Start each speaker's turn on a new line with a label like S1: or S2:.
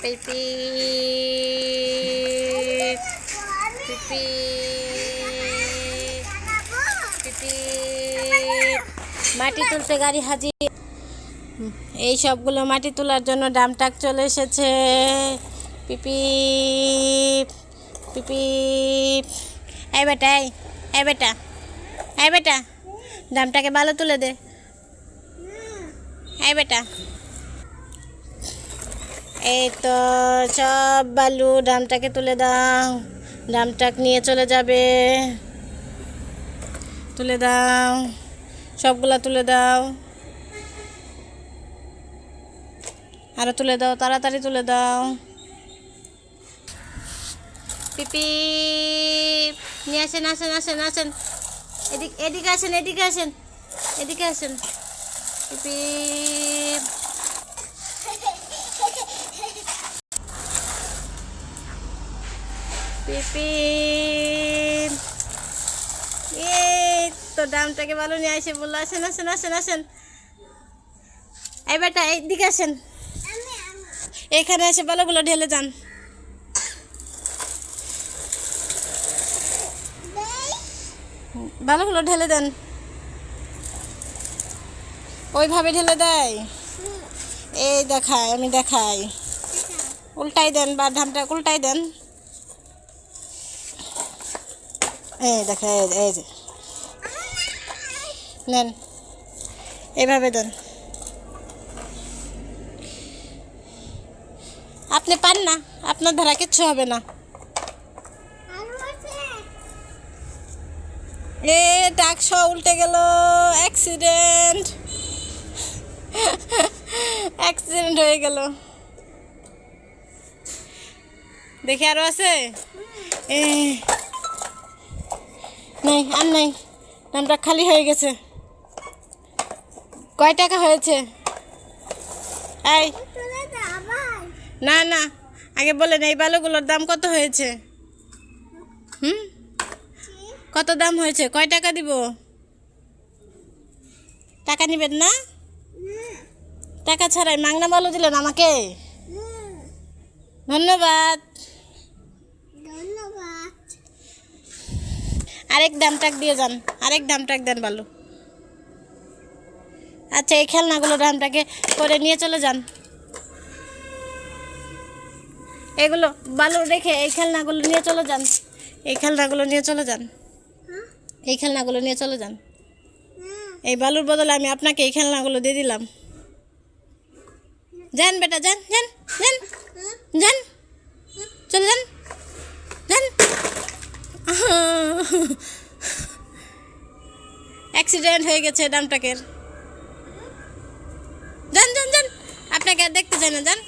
S1: পিপি পিপি পিপি মাটি তুলতে গাড়ি হাজির। এই সবগুলো মাটি তোলার জন্য ডাম ট্রাক চলে এসেছে। পিপি পিপি এই বেটা এই বেটা এই বেটা ডামটাকে ভালো তুলে দে। এই বেটা এই তো সব বালু ডামটাকে তুলে দাও। ডাম ট্রাক নিয়ে চলে যাবে। তুলে দাও, সবগুলা তুলে দাও। আরো তুলে দাও, তাড়াতাড়ি তুলে দাও। পিপি নিয়ে আসেন আসেন আসেন আসেন, এদিকে আসেন এদিকে আসেন এদিকে আসেন। পিপি পিপি এই তো ডামটাকে ভালো নিয়ে আসে বললো। আসেন আসেন আসেন আসেন। এই বেটা এইদিকে আসেন, এখানে এসে বালুগুলো ঢেলে যান। বালুগুলো ঢেলে দেন, ওইভাবে ঢেলে দেয়। এই দেখায়, আমি দেখাই। উল্টাই দেন, বা ধামটা উল্টাই দেন। এই দেখা, এই যে নেন, এইভাবে দেন। আপনি পান না, আপনার ধারা কিচ্ছু হবে না। এ ডাকশো উল্টে গেল, অ্যাক্সিডেন্ট অ্যাক্সিডেন্ট হয়ে গেল। দেখি আরো আছে? নাই আর নাই, নামটা খালি হয়ে গেছে। কয় টাকা হয়েছে? এই না না, আগে বলেন এই বালুগুলোর দাম কত হয়েছে? কত দাম হয়েছে? কয় টাকা দিব? টাকা নিবেন না? টাকা ছাড়াই মাংনা বালু দিলেন আমাকে। ধন্যবাদ। আরেক দাম টাক দিয়ে যান, আরেক দাম টাক দেন বালু। আচ্ছা, এই খেলনাগুলো দামটাকে করে নিয়ে চলে যান। এগুলো বালু রেখে এই খেলনাগুলো নিয়ে চলে যান। এই খেলনাগুলো নিয়ে চলে যান। এই খেলনাগুলো নিয়ে চলে যান। এই বালুর বদলে আমি আপনাকে এই খেলনাগুলো দিয়ে দিলাম। যান বেটা, যান যান যান যান, চলে যান যান। অ্যাক্সিডেন্ট হয়ে গেছে ডামটাকের। যান যান যান, আপনাকে আর দেখতে চাই না, যান।